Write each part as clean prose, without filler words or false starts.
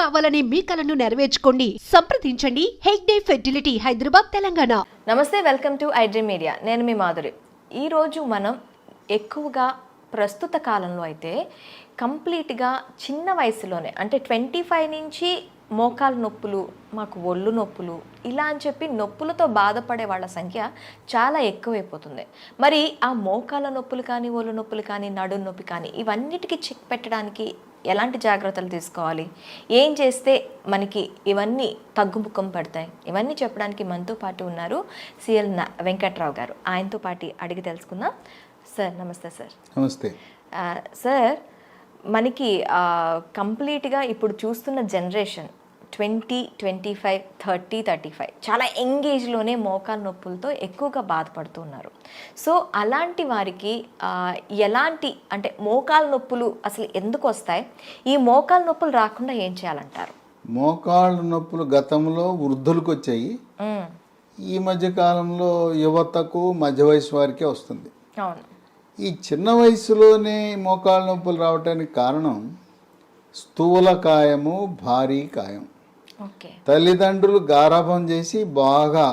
కావాలనే మీ కలను నెరవేర్చుకోండి. సంప్రదించండి హెగ్డే ఫెర్టిలిటీ, హైదరాబాద్, తెలంగాణ. నమస్తే, వెల్కమ్ టు ఐడ్రీమ్ మీడియా. నేను మీ మాధురి. ఈరోజు మనం ఎక్కువగా ప్రస్తుత కాలంలో అయితే కంప్లీట్గా చిన్న వయసులోనే, అంటే 25 నుంచి మోకాలు నొప్పులు, మాకు ఒళ్ళు నొప్పులు, ఇలా అని చెప్పి నొప్పులతో బాధపడే వాళ్ళ సంఖ్య చాలా ఎక్కువైపోతుంది. మరి ఆ మోకాల నొప్పులు కానీ, ఒళ్ళు నొప్పులు కానీ, నడుం నొప్పి కానీ, ఇవన్నిటికీ చెక్ పెట్టడానికి ఎలాంటి జాగ్రత్తలు తీసుకోవాలి, ఏం చేస్తే మనకి ఇవన్నీ తగ్గుముఖం పడతాయి, ఇవన్నీ చెప్పడానికి మనతో పాటు ఉన్నారు సిఎల్ వెంకట్రావు గారు. ఆయనతో పాటు అడిగి తెలుసుకుందాం. సార్ నమస్తే. సార్ నమస్తే. సార్, మనకి కంప్లీట్గా ఇప్పుడు చూస్తున్న జనరేషన్ 20, 25, 30, 35 చాలా యంగ్ ఏజ్లోనే మోకాలు నొప్పులతో ఎక్కువగా బాధపడుతున్నారు. సో అలాంటి వారికి ఎలాంటి, అంటే మోకాలు నొప్పులు అసలు ఎందుకు వస్తాయి, ఈ మోకాలు నొప్పులు రాకుండా ఏం చేయాలంటారు? మోకాళ్ళ నొప్పులు గతంలో వృద్ధులకు వచ్చాయి, ఈ మధ్య కాలంలో యువతకు మధ్య వయసు వారికే వస్తుంది. అవును. ఈ చిన్న వయసులోనే మోకాళ్ళ నొప్పులు రావడానికి కారణం స్థూలకాయము, భారీ కాయం. తల్లిదండ్రులు గారాబం చేసి బాగా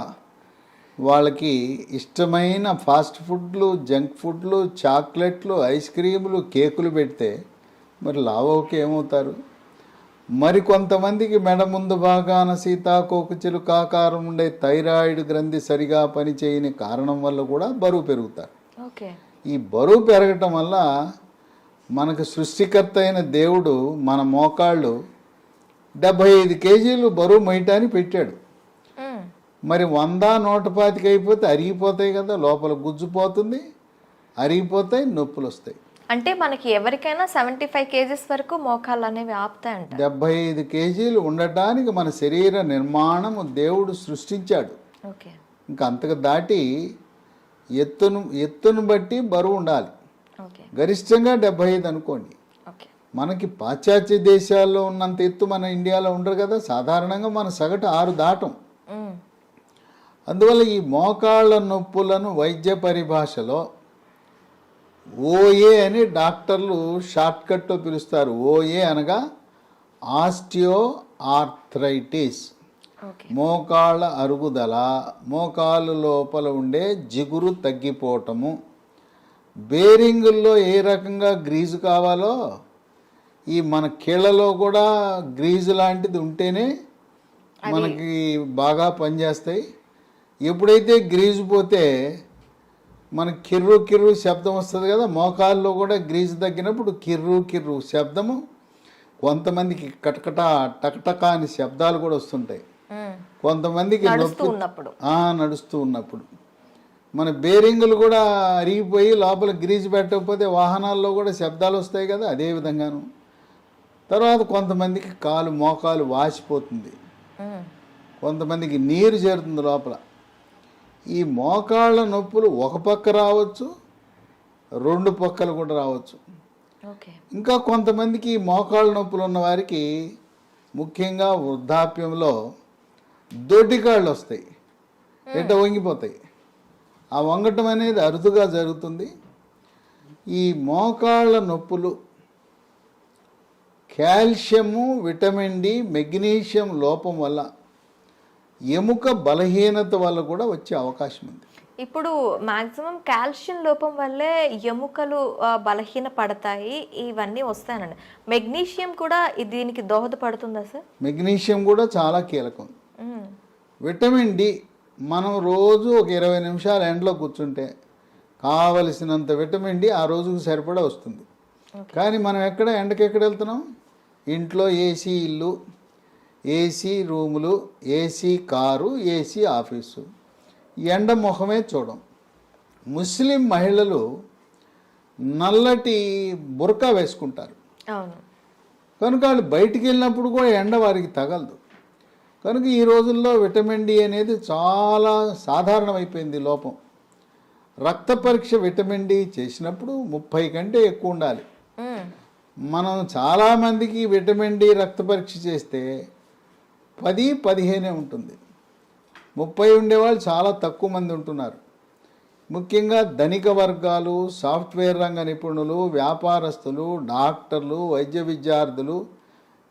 వాళ్ళకి ఇష్టమైన ఫాస్ట్ ఫుడ్లు, జంక్ ఫుడ్లు, చాక్లెట్లు, ఐస్ క్రీములు, కేకులు పెడితే మరి లావోకి ఏమవుతారు? మరి కొంతమందికి మెడ ముందు భాగాన సీతాకోకచిలుక ఆకారం ఉండే థైరాయిడ్ గ్రంథి సరిగా పనిచేయని కారణం వల్ల కూడా బరువు పెరుగుతారు. ఈ బరువు పెరగటం వల్ల మనకు సృష్టికర్త అయిన దేవుడు మన మోకాళ్ళు 75 కేజీలు బరువు మొయ్యటానికి పెట్టాడు. మరి 100, 125 అయిపోతే అరిగిపోతాయి కదా, లోపల గుజ్జుపోతుంది, అరిగిపోతాయి, నొప్పులు వస్తాయి. అంటే మనకి ఎవరికైనా 75 కేజీస్ వరకు మోకాళ్ళు అనేవి ఆపుతాయంట. 75 కేజీలు ఉండటానికి మన శరీర నిర్మాణము దేవుడు సృష్టించాడు. ఇంకా అంతకు దాటి ఎత్తును బట్టి బరువు ఉండాలి. గరిష్టంగా 75 అనుకోండి. మనకి పాశ్చాత్య దేశాల్లో ఉన్నంత ఎత్తు మన ఇండియాలో ఉండరు కదా. సాధారణంగా మన సగటు 6 దాటం. అందువల్ల ఈ మోకాళ్ళ నొప్పులను వైద్య పరిభాషలో ఓఏ అని డాక్టర్లు షార్ట్కట్లో పిలుస్తారు. ఓఏ అనగా ఆస్టియో ఆర్థరైటిస్, మోకాళ్ళ అరుగుదల, మోకాలు లోపల ఉండే జిగురు తగ్గిపోవటము. బేరింగుల్లో ఏ రకంగా గ్రీజు కావాలో ఈ మన కీళ్ళలో కూడా గ్రీజు లాంటిది ఉంటేనే మనకి బాగా పనిచేస్తాయి. ఎప్పుడైతే గ్రీజు పోతే మనకి కిర్రు కిర్రు శబ్దం వస్తుంది కదా, మోకాల్లో కూడా గ్రీజు తగ్గినప్పుడు కిర్రు కిర్రు శబ్దము, కొంతమందికి కటకట టకటక అని శబ్దాలు కూడా వస్తుంటాయి. కొంతమందికి నడుస్తూ ఉన్నప్పుడు మన బేరింగులు కూడా అరిగిపోయి లోపల గ్రీజు పెట్టకపోతే వాహనాల్లో కూడా శబ్దాలు వస్తాయి కదా, అదే విధంగాను. తర్వాత కొంతమందికి మోకాలు వాసిపోతుంది, కొంతమందికి నీరు చేరుతుంది లోపల. ఈ మోకాళ్ళ నొప్పులు ఒక పక్క రావచ్చు, 2 పక్కలు కూడా రావచ్చు. ఇంకా కొంతమందికి మోకాళ్ళ నొప్పులు ఉన్న వారికి ముఖ్యంగా వృద్ధాప్యంలో దొడ్డికాళ్ళు వస్తాయి, వంగిపోతాయి. ఆ వంగటం అనేది అరుదుగా జరుగుతుంది. ఈ మోకాళ్ళ నొప్పులు కాల్షియము, విటమిన్ డి, మెగ్నీషియం లోపం వల్ల, ఎముక బలహీనత వల్ల కూడా వచ్చే అవకాశం ఉంది. ఇప్పుడు మాక్సిమం కాల్షియం లోపం వల్లే ఎముకలు బలహీన పడతాయి, ఇవన్నీ వస్తాయనండి. మెగ్నీషియం కూడా దీనికి దోహదపడుతుందా సార్? మెగ్నీషియం కూడా చాలా కీలకం. విటమిన్ డి మనం రోజు ఒక 20 నిమిషాలు ఎండలో కూర్చుంటే కావలసినంత విటమిన్ డి ఆ రోజుకు సరిపడా వస్తుంది. కానీ మనం ఎండకెక్కడ వెళ్తున్నాం? ఇంట్లో ఏసీ ఇల్లు, ఏసీ రూములు, ఏసీ కారు, ఏసీ ఆఫీసు, ఎండ ముఖమే చూడం. ముస్లిం మహిళలు నల్లటి బురకా వేసుకుంటారు కనుక వాళ్ళు బయటికి వెళ్ళినప్పుడు కూడా ఎండ వారికి తగలదు. కనుక ఈ రోజుల్లో విటమిన్ డి అనేది చాలా సాధారణమైపోయింది లోపం. రక్త పరీక్ష విటమిన్ డి చేసినప్పుడు 30 కంటే ఎక్కువ ఉండాలి. మనం చాలామందికి విటమిన్ డి రక్త పరీక్ష చేస్తే 10, 15 ఉంటుంది. 30 ఉండేవాళ్ళు చాలా తక్కువ మంది ఉంటున్నారు. ముఖ్యంగా ధనిక వర్గాలు, సాఫ్ట్వేర్ రంగ నిపుణులు, వ్యాపారస్తులు, డాక్టర్లు, వైద్య విద్యార్థులు,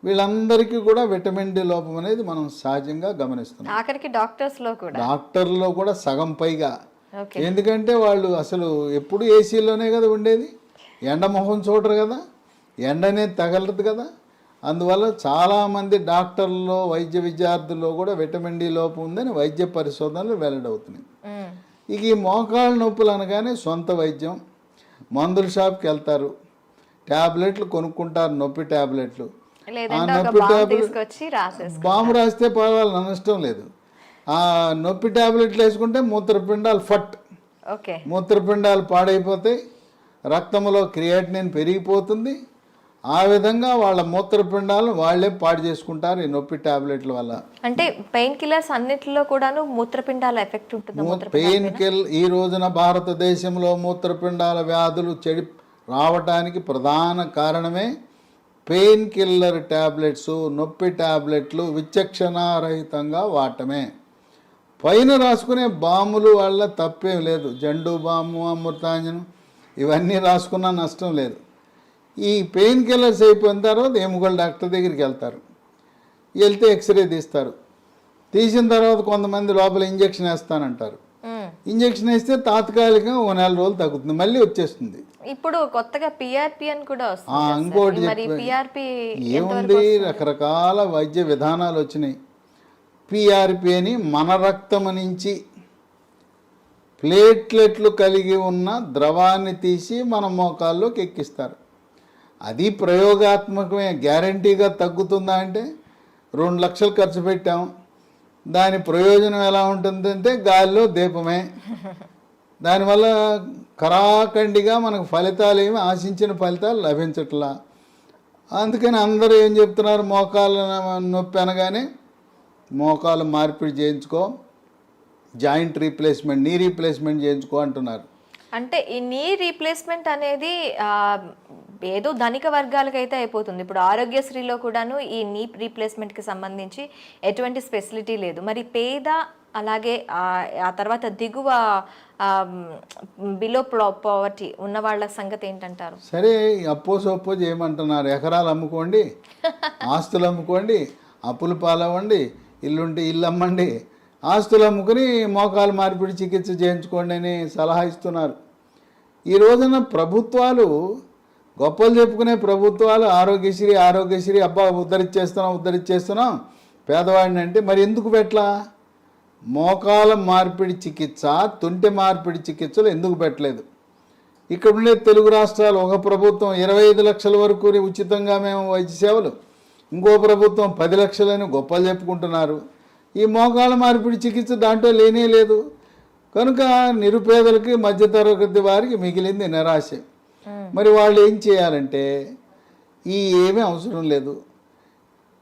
వీళ్ళందరికీ కూడా విటమిన్ డి లోపం అనేది మనం సహజంగా గమనిస్తున్నాం. ఆఖరికి డాక్టర్స్లో కూడా డాక్టర్లో కూడా సగం పైగా. ఓకే. ఎందుకంటే వాళ్ళు అసలు ఎప్పుడు ఏసీలోనే కదా ఉండేది, ఎండ మొహం చూడరు కదా, ఎండ అనేది తగలదు కదా. అందువల్ల చాలామంది డాక్టర్లలో వైద్య విద్యార్థుల్లో కూడా విటమిన్ డి లోపం ఉందని వైద్య పరిశోధనలు వెల్లడవుతున్నాయి. ఇక ఈ మోకాళ్ళ నొప్పులు అనగానే సొంత వైద్యం, మందుల షాప్కి వెళ్తారు, ట్యాబ్లెట్లు కొనుక్కుంటారు, నొప్పి ట్యాబ్లెట్లు. ఆ నొప్పి ట్యాబ్లెట్ బాంబు రాస్తే పర్వాలేదు, నష్టం లేదు. ఆ నొప్పి ట్యాబ్లెట్లు వేసుకుంటే మూత్రపిండాలు మూత్రపిండాలు పాడైపోతాయి, రక్తంలో క్రియాటినిన్ పెరిగిపోతుంది. ఆ విధంగా వాళ్ళ మూత్రపిండాలను వాళ్ళే పాడు చేసుకుంటారు ఈ నొప్పి టాబ్లెట్ల వల్ల. అంటే పెయిన్ కిల్లర్స్ అన్నిటిలో కూడాను మూత్రపిండాల ఎఫెక్ట్ ఉంటుంది. ఈ రోజున భారతదేశంలో మూత్రపిండాల వ్యాధులు రావటానికి ప్రధాన కారణమే పెయిన్ కిల్లర్ టాబ్లెట్స్, నొప్పి టాబ్లెట్లు విచక్షణారహితంగా వాడటమే. పైన రాసుకునే బాములు వల్ల తప్పేం లేదు, జండు బాము, అమృతాంజనం ఇవన్నీ రాసుకున్నా నష్టం లేదు. ఈ పెయిన్ కిల్లర్స్ అయిపోయిన తర్వాత ఎముకల డాక్టర్ దగ్గరికి వెళ్తే ఎక్స్రే తీస్తారు. తీసిన తర్వాత కొంతమంది లోపల ఇంజక్షన్ వేస్తానంటారు. ఇంజక్షన్ వేస్తే తాత్కాలికంగా 1 నెల రోజులు తగ్గుతుంది, మళ్ళీ వచ్చేస్తుంది. ఇప్పుడు కొత్తగా పిఆర్పి అని కూడా ఇంకోటి ఏముంది, రకరకాల వైద్య విధానాలు వచ్చినాయి. పిఆర్పి అని మన రక్తం నుంచి ప్లేట్లెట్లు కలిగి ఉన్న ద్రవాన్ని తీసి మన మోకాల్లోకి ఎక్కిస్తారు. అది ప్రయోగాత్మకమే, గ్యారంటీగా తగ్గుతుందా అంటే 2 లక్షలు ఖర్చు పెట్టాం, దాని ప్రయోజనం ఎలా ఉంటుందంటే గాలిలో దీపమే. దానివల్ల కరాఖండిగా మనకు ఫలితాలు ఏమి ఆశించిన ఫలితాలు లభించట్లా. అందుకని అందరూ ఏం చెప్తున్నారు, మోకాళ్ళ నొప్పి అనగానే మోకాలు మార్పిడి చేయించుకో, జాయింట్ రీప్లేస్మెంట్, నీ రీప్లేస్మెంట్ చేయించుకో అంటున్నారు. అంటే ఈ నీ రీప్లేస్మెంట్ అనేది ఏదో ధనిక వర్గాలకైతే అయిపోతుంది. ఇప్పుడు ఆరోగ్యశ్రీలో కూడాను ఈ నీ రీప్లేస్మెంట్కి సంబంధించి ఎటువంటి ఫెసిలిటీ లేదు. మరి అలాగే ఆ తర్వాత దిగువ బిలో పావర్టీ ఉన్న వాళ్ళ సంగతి ఏంటంటారు? సరే, అప్పో చేయమంటున్నారు. ఎకరాలు అమ్ముకోండి, ఆస్తులు అమ్ముకోండి, అప్పులు పాలవ్వండి, ఇల్లుంటే ఇల్లు అమ్మండి, ఆస్తులు అమ్ముకుని మోకాలు మార్పిడి చికిత్స చేయించుకోండి అని సలహా ఇస్తున్నారు. ఈ రోజున ప్రభుత్వాలు, గొప్పలు చెప్పుకునే ప్రభుత్వాలు ఆరోగ్యశ్రీ అబ్బా ఉద్ధరించేస్తున్నాం పేదవాడిని అంటే, మరి ఎందుకు పెట్టలా? మోకాల మార్పిడి చికిత్స, తుంటి మార్పిడి చికిత్సలు ఎందుకు పెట్టలేదు? ఇక్కడ ఉండే తెలుగు రాష్ట్రాలు, ఒక ప్రభుత్వం 25 లక్షల వరకు ఉచితంగా మేము వైద్య సేవలు, ఇంకో ప్రభుత్వం 10 లక్షలని గొప్పలు చెప్పుకుంటున్నారు. ఈ మోకాళ్ళ మార్పిడి చికిత్స దాంట్లో లేనే లేదు. కనుక నిరుపేదలకి, మధ్యతరగతి వారికి మిగిలింది నిరాశ. మరి వాళ్ళు ఏం చేయాలంటే, ఏమీ అవసరం లేదు,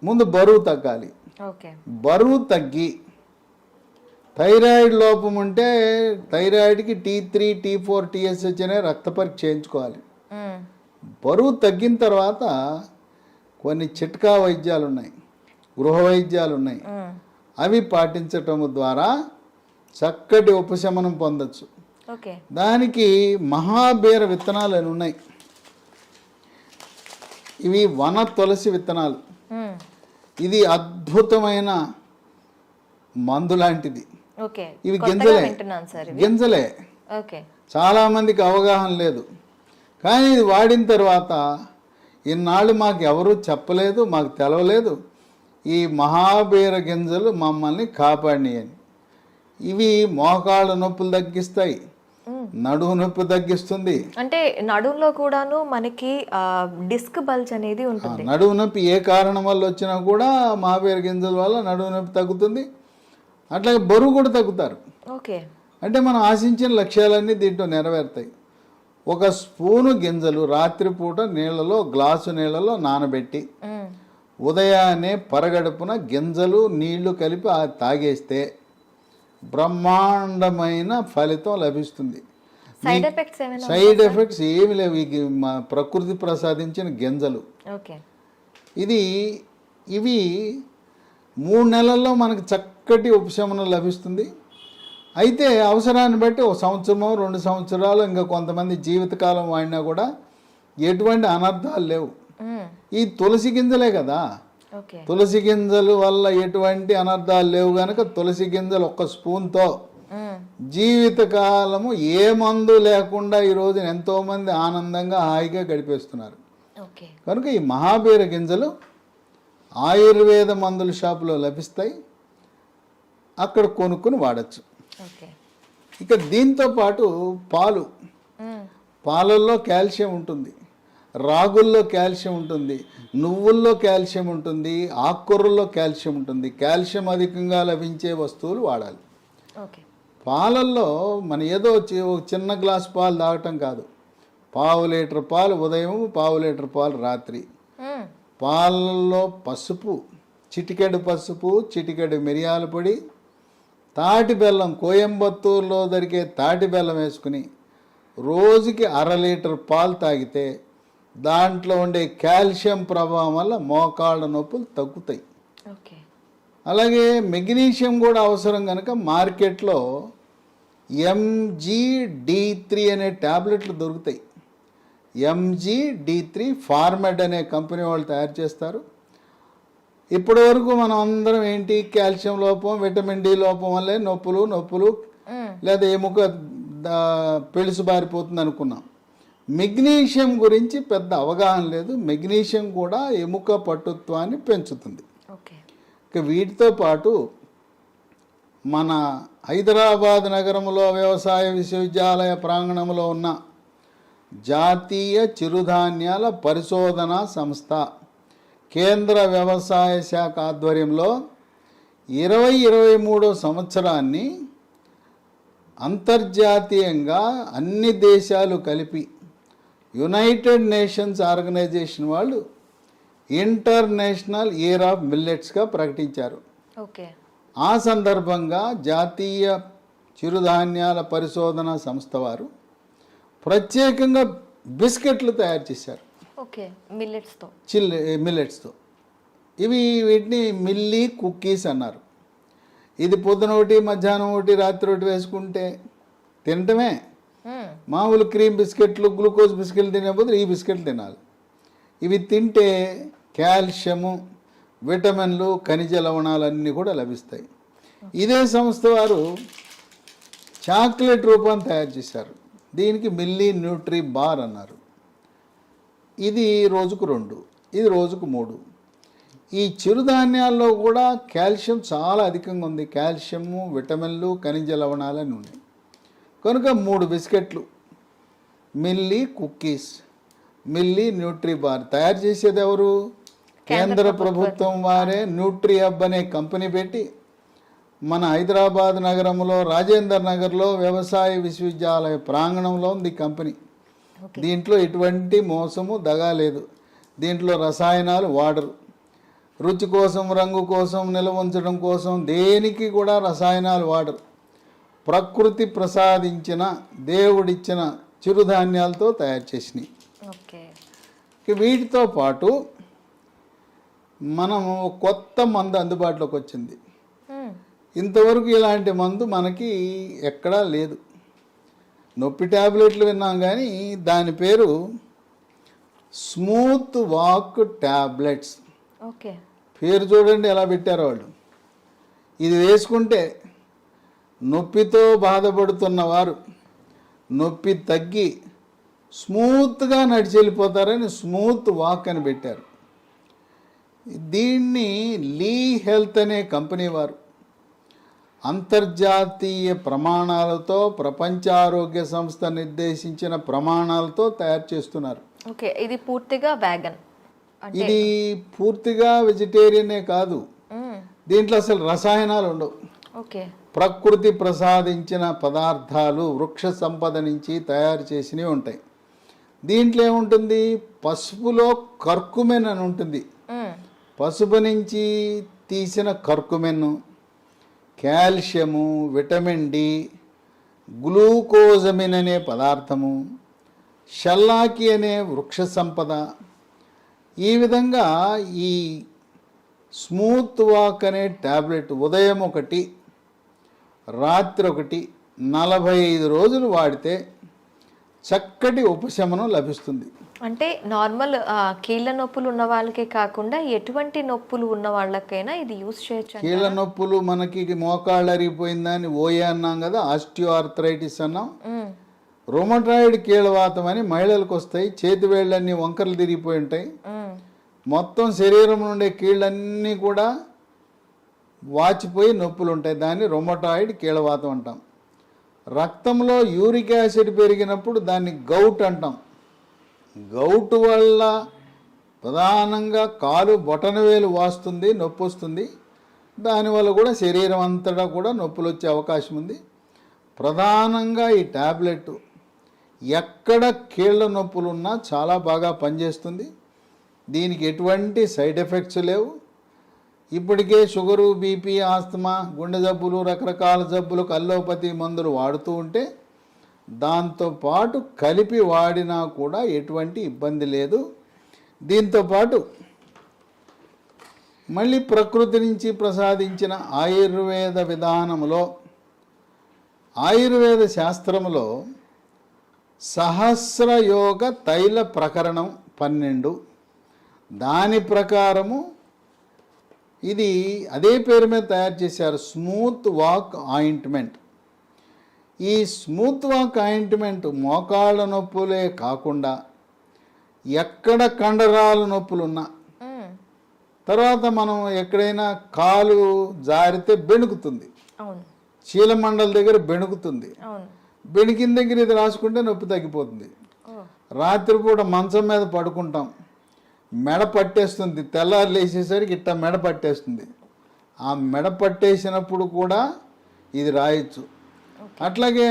ముందు బరువు తగ్గాలి. బరువు తగ్గి థైరాయిడ్ లోపం ఉంటే థైరాయిడ్కి T3, T4, TSH అనే రక్త పరీక్ష చేయించుకోవాలి. బరువు తగ్గిన తర్వాత కొన్ని చిట్కా వైద్యాలు ఉన్నాయి, గృహ వైద్యాలు ఉన్నాయి. అవి పాటించటం ద్వారా చక్కటి ఉపశమనం పొందొచ్చు. దానికి మహాబీర విత్తనాలు అని ఉన్నాయి. ఇవి వన తులసి విత్తనాలు. ఇది అద్భుతమైన మందు లాంటిది. ఇవి గింజలే. చాలా మందికి అవగాహన లేదు. కానీ ఇది వాడిన తర్వాత ఇన్నాళ్ళు మాకు ఎవరూ చెప్పలేదు, మాకు తెలవలేదు, ఈ మహాబీర గింజలు మమ్మల్ని కాపాడినాయని. ఇవి మోకాళ్ళ నొప్పులు తగ్గిస్తాయి, నడుము నొప్పి తగ్గిస్తుంది. అంటే నడుములో కూడాను మనకి డిస్క్ బల్జ్ అనేది ఉంటుంది. నడుము నొప్పి ఏ కారణం వల్ల వచ్చినా కూడా మహాబీర గింజల వల్ల నడుము నొప్పి తగ్గుతుంది. అట్లాగే బరువు కూడా తగ్గుతారు. అంటే మనం ఆశించిన లక్ష్యాలన్నీ దీంట్లో నెరవేరుతాయి. 1 స్పూను గింజలు రాత్రిపూట గ్లాసు నీళ్ళలో నానబెట్టి ఉదయాన్నే పరగడుపున గింజలు నీళ్లు కలిపి తాగేస్తే బ్రహ్మాండమైన ఫలితం లభిస్తుంది. సైడ్ ఎఫెక్ట్స్ ఏమి లేవు. మా ప్రకృతి ప్రసాదించిన గింజలు. ఇవి 3 నెలల్లో మనకు చక్కటి ఉపశమనం లభిస్తుంది. అయితే అవసరాన్ని బట్టి 1 సంవత్సరమో 2 సంవత్సరాలు, ఇంకా కొంతమంది జీవితకాలం వాడినా కూడా ఎటువంటి అనర్థాలు లేవు. ఈ తులసి గింజలే కదా, ఓకే. తులసి గింజలు వల్ల ఎటువంటి అనర్థాలు లేవు కనుక తులసి గింజలు ఒక్క స్పూన్తో జీవితకాలము ఏ మందు లేకుండా ఈ రోజున ఎంతోమంది ఆనందంగా హాయిగా గడిపేస్తున్నారు. ఓకే. కనుక ఈ మహాబీర గింజలు ఆయుర్వేద మందుల షాపులో లభిస్తాయి, అక్కడ కొనుక్కుని వాడచ్చు. ఓకే. ఇక దీంతో పాటు పాలు, పాలల్లో కాల్షియం ఉంటుంది, రాగుల్లో కాల్షియం ఉంటుంది, నువ్వుల్లో కాల్షియం ఉంటుంది, ఆకుకూరల్లో కాల్షియం ఉంటుంది. కాల్షియం అధికంగా లభించే వస్తువులు వాడాలి. ఓకే. పాలల్లో మన ఏదో ఒక చిన్న గ్లాస్ పాలు తాగటం కాదు, పావు లీటర్ పాలు ఉదయం, పావు లీటర్ పాలు రాత్రి. పాలల్లో పసుపు, చిటికెడు పసుపు, చిటికెడు మిరియాల పొడి, తాటి బెల్లం, కోయంబత్తూరులో దొరికే తాటి బెల్లం వేసుకుని రోజుకి 1/2 లీటర్ పాలు తాగితే దాంట్లో ఉండే కాల్షియం ప్రభావం వల్ల మోకాళ్ళ నొప్పులు తగ్గుతాయి. ఓకే. అలాగే మెగ్నీషియం కూడా అవసరం కనుక మార్కెట్లో MGD3 అనే ట్యాబ్లెట్లు దొరుకుతాయి. MGD3 ఫార్మెడ్ అనే కంపెనీ వాళ్ళు తయారు చేస్తారు. ఇప్పటి వరకు మనం అందరం ఏంటి, కాల్షియం లోపం, విటమిన్ డి లోపం వల్లే నొప్పులు లేదా ఎముక పెళుసు బారిపోతుంది అనుకున్నాం. మెగ్నీషియం గురించి పెద్ద అవగాహన లేదు. మెగ్నీషియం కూడా ఎముక పటుత్వాన్ని పెంచుతుంది. ఇక వీటితో పాటు మన హైదరాబాద్ నగరంలో వ్యవసాయ విశ్వవిద్యాలయ ప్రాంగణంలో ఉన్న జాతీయ చిరుధాన్యాల పరిశోధనా సంస్థ కేంద్ర వ్యవసాయ శాఖ ఆధ్వర్యంలో 2023 సంవత్సరాన్ని అంతర్జాతీయంగా అన్ని దేశాలు కలిపి యునైటెడ్ నేషన్స్ ఆర్గనైజేషన్ వాళ్ళు ఇంటర్నేషనల్ ఇయర్ ఆఫ్ మిల్లెట్స్గా ప్రకటించారు. ఓకే. ఆ సందర్భంగా జాతీయ చిరుధాన్యాల పరిశోధన సంస్థ వారు ప్రత్యేకంగా బిస్కెట్లు తయారు చేశారు. ఓకే. మిల్లెట్స్తో. మిల్లెట్స్తో. వీటిని మిల్లీ కుక్కీస్ అన్నారు. ఇది పొద్దున ఒకటి, మధ్యాహ్నం ఒకటి, రాత్రి ఒకటి వేసుకుంటే తినటమే. మామూలు క్రీమ్ బిస్కెట్లు, గ్లూకోజ్ బిస్కెట్లు తినే బదులు ఈ బిస్కెట్లు తినాలి. ఇవి తింటే కాల్షియము, విటమిన్లు, ఖనిజ లవణాలన్నీ కూడా లభిస్తాయి. ఇదే సంస్థ వారు చాక్లెట్ రూపాన్ని తయారు చేశారు. దీనికి మిల్లీ న్యూట్రీ బార్ అన్నారు. ఇది రోజుకు 2, ఇది రోజుకు 3. ఈ చిరుధాన్యాల్లో కూడా కాల్షియం చాలా అధికంగా ఉంది. కాల్షియము, విటమిన్లు, ఖనిజ లవణాలని ఉన్నాయి. కనుక 3 బిస్కెట్లు, milli cookies, milli Nutri bar తయారు చేసేది ఎవరు? కేంద్ర ప్రభుత్వం వారే న్యూట్రీ హబ్ అనే కంపెనీ పెట్టి మన హైదరాబాద్ నగరంలో రాజేందర్ నగర్లో వ్యవసాయ విశ్వవిద్యాలయ ప్రాంగణంలో ఉంది కంపెనీ. దీంట్లో ఎటువంటి మోసము, దగా లేదు. దీంట్లో రసాయనాలు వాడరు. రుచి కోసం, రంగు కోసం, నిల్వ ఉంచడం కోసం దేనికి కూడా రసాయనాలు వాడరు. ప్రకృతి ప్రసాదించిన, దేవుడిచ్చిన చిరుధాన్యాలతో తయారు చేసినాయి. ఓకే. వీటితో పాటు మనము కొత్త మందు అందుబాటులోకి వచ్చింది. ఇంతవరకు ఇలాంటి మందు మనకి ఎక్కడా లేదు. నొప్పి ట్యాబ్లెట్లు విన్నాం కానీ దాని పేరు స్మూత్ వాక్ ట్యాబ్లెట్స్. ఓకే. పేరు చూడండి ఎలా పెట్టారో వాళ్ళు. ఇది వేసుకుంటే నొప్పితో బాధపడుతున్న వారు నొప్పి తగ్గి స్మూత్గా నడిచి వెళ్ళిపోతారని స్మూత్ వాక్ అని పెట్టారు. దీన్ని లీ హెల్త్ అనే కంపెనీ వారు అంతర్జాతీయ ప్రమాణాలతో, ప్రపంచ ఆరోగ్య సంస్థ నిర్దేశించిన ప్రమాణాలతో తయారు చేస్తున్నారు. ఓకే. ఇది పూర్తిగా వ్యాగన్. ఇది పూర్తిగా వెజిటేరియనే కాదు, దీంట్లో అసలు రసాయనాలు ఉండవు. ఓకే. ప్రకృతి ప్రసాదించిన పదార్థాలు, వృక్ష సంపద నుంచి తయారు చేసినవి ఉంటాయి. దీంట్లో ఏముంటుంది? పసుపులో కర్కుమెన్ అని ఉంటుంది. పసుపు నుంచి తీసిన కర్కుమెన్, కాల్షియము, విటమిన్ డి, గ్లూకోజమిన్ అనే పదార్థము, షల్లాకి అనే వృక్ష సంపద. ఈ విధంగా ఈ స్మూత్ వాక్ అనే ట్యాబ్లెట్ ఉదయం 1, రాత్రి 1, 45 రోజులు వాడితే చక్కటి ఉపశమనం లభిస్తుంది. అంటే నార్మల్ కీళ్ళ నొప్పులు ఉన్న వాళ్ళకే కాకుండా ఎటువంటి నొప్పులు ఉన్న వాళ్ళకైనా ఇది యూస్ చేయొచ్చు. కీళ్ళ నొప్పులు మనకి మోకాళ్ళు అరిగిపోయిందని ఓఏ అన్నాం కదా, ఆస్టియో ఆర్థరైటిస్ అన్నాం. రొమటాయిడ్ కీళ్ళవాతం అని మహిళలకు వస్తాయి. చేతి వేళ్ళన్నీ వంకరలు తిరిగిపోయి ఉంటాయి. మొత్తం శరీరం నుండే కీళ్ళన్నీ కూడా వాచిపోయి నొప్పులు ఉంటాయి. దాన్ని రొమటాయిడ్ కీళ్ళవాతం అంటాం. రక్తంలో యూరిక్ యాసిడ్ పెరిగినప్పుడు దాన్ని గౌట్ అంటాం. గౌట్ వల్ల ప్రధానంగా కాలు బొటనవేలు వాస్తుంది, నొప్పి వస్తుంది. దానివల్ల కూడా శరీరం అంతటా కూడా నొప్పులు వచ్చే అవకాశం ఉంది. ప్రధానంగా ఈ ట్యాబ్లెట్ ఎక్కడ కీళ్ళ నొప్పులు ఉన్నా చాలా బాగా పనిచేస్తుంది. దీనికి ఎటువంటి సైడ్ ఎఫెక్ట్స్ లేవు. ఇప్పటికే షుగరు, బీపీ, ఆస్తమా, గుండె జబ్బులు, రకరకాల జబ్బులకు అల్లోపతి మందులు వాడుతూ ఉంటే దాంతోపాటు కలిపి వాడినా కూడా ఎటువంటి ఇబ్బంది లేదు. దీంతోపాటు మళ్ళీ ప్రకృతి నుంచి ప్రసాదించిన ఆయుర్వేద విధానంలో, ఆయుర్వేద శాస్త్రంలో సహస్రయోగ తైల ప్రకరణం 12, దాని ప్రకారము ఇది అదే పేరు మీద తయారు చేశారు, స్మూత్ వాక్ ఆయింట్మెంట్. ఈ స్మూత్ వాక్ ఆయింట్మెంట్ మోకాళ్ళ నొప్పులే కాకుండా ఎక్కడ కండరాల నొప్పులున్నా, తర్వాత మనం ఎక్కడైనా కాలు జారితే బెణుకుతుంది, చీలమండల దగ్గర బెణుకుతుంది, బెణికిన దగ్గర ఇది రాసుకుంటే నొప్పి తగ్గిపోతుంది. రాత్రిపూట మంచం మీద పడుకుంటాం, మెడ పట్టేస్తుంది, తెల్లారు లేచేసరికి ఇట్లా మెడ పట్టేస్తుంది. ఆ మెడ పట్టేసినప్పుడు కూడా ఇది రాయొచ్చు. అట్లాగే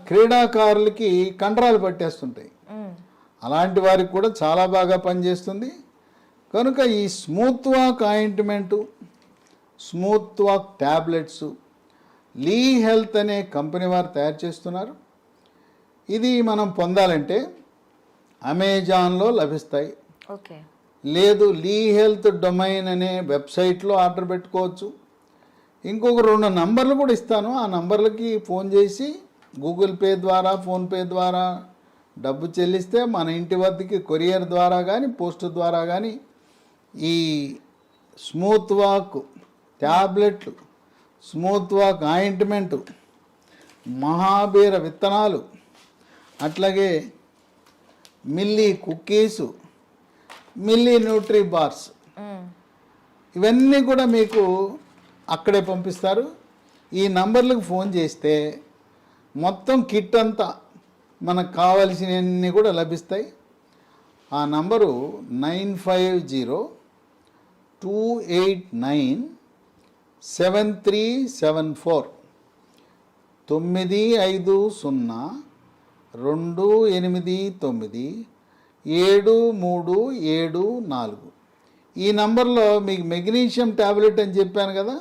క్రీడాకారులకి కండరాలు పట్టేస్తుంటాయి, అలాంటి వారికి కూడా చాలా బాగా పనిచేస్తుంది. కనుక ఈ smooth walk ointment, smooth walk tablets Lee health అనే కంపెనీ వారు తయారు చేస్తున్నారు. ఇది మనం పొందాలంటే అమెజాన్లో లభిస్తాయి. ఓకే, లేదు లీ హెల్త్ డొమైన్ అనే వెబ్సైట్లో ఆర్డర్ పెట్టుకోవచ్చు. ఇంకొక 2 నంబర్లు కూడా ఇస్తాను. ఆ నంబర్లకి ఫోన్ చేసి గూగుల్ పే ద్వారా, ఫోన్పే ద్వారా డబ్బు చెల్లిస్తే మన ఇంటి వద్దకి కొరియర్ ద్వారా కానీ, పోస్ట్ ద్వారా కానీ ఈ స్మూత్ వాక్ ట్యాబ్లెట్లు, స్మూత్ వాక్ ఆయింట్మెంటు, మహాబీర విత్తనాలు, అట్లాగే మిల్లీ కుక్కీసు, మిల్లీ న్యూట్రీ బార్స్, ఇవన్నీ కూడా మీకు అక్కడే పంపిస్తారు. ఈ నంబర్లకు ఫోన్ చేస్తే మొత్తం కిట్ అంతా మనకు కావలసినవన్నీ కూడా లభిస్తాయి. ఆ నంబరు 9502897374 952897374. ఈ నంబర్లో మీకు మెగ్నీషియం ట్యాబ్లెట్ అని చెప్పాను కదా,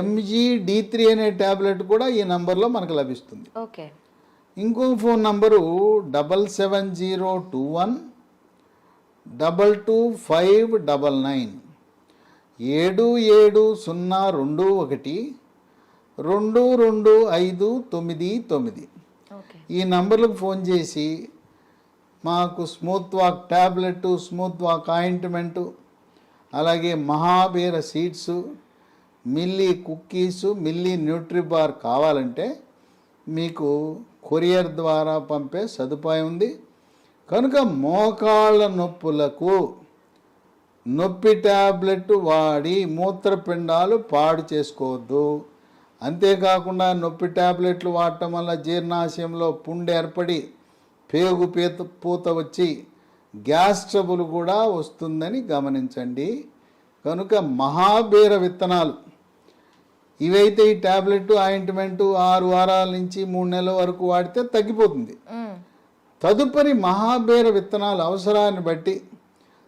MGD3 అనే ట్యాబ్లెట్ కూడా ఈ నంబర్లో మనకు లభిస్తుంది. ఓకే, ఇంకో ఫోన్ నంబరు 7702122599 7702212259. ఈ నంబర్లకు ఫోన్ చేసి మాకు smooth walk tablet, smooth walk ointment, అలాగే మహాబీర సీడ్స్, మిల్లీ కుక్కీసు, మిల్లీ న్యూట్రీబార్ కావాలంటే మీకు కొరియర్ ద్వారా పంపే సదుపాయం ఉంది. కనుక మోకాళ్ళ నొప్పులకు నొప్పి ట్యాబ్లెట్ వాడి మూత్రపిండాలు పాడు చేసుకోవద్దు. అంతేకాకుండా నొప్పి ట్యాబ్లెట్లు వాడటం వల్ల జీర్ణాశయంలో పుండు ఏర్పడి పేగు పూత వచ్చి గ్యాస్ ట్రబుల్ కూడా వస్తుందని గమనించండి. కనుక మహాబీర విత్తనాలు ఇవైతే ఈ ట్యాబ్లెట్ ఆయింట్మెంటు 6 వారాల నుంచి 3 నెలల వరకు వాడితే తగ్గిపోతుంది. తదుపరి మహాబీర విత్తనాలు అవసరాన్ని బట్టి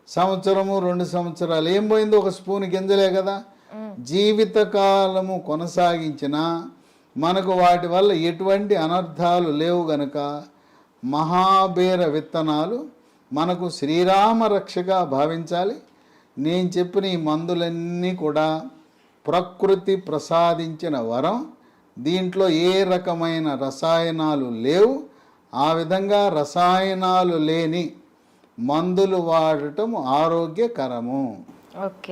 సంవత్సరము 2 సంవత్సరాలు ఏం పోయిందో, ఒక స్పూన్ గింజలే కదా, జీవితకాలము కొనసాగించిన మనకు వాటి వల్ల ఎటువంటి అనర్థాలు లేవు గనుక మహాబీర విత్తనాలు మనకు శ్రీరామ రక్షగా భావించాలి. నేను చెప్పిన ఈ మందులన్నీ కూడా ప్రకృతి ప్రసాదించిన వరం. దీంట్లో ఏ రకమైన రసాయనాలు లేవు. ఆ విధంగా రసాయనాలు లేని మందులు వాడటం ఆరోగ్యకరము. ఓకే.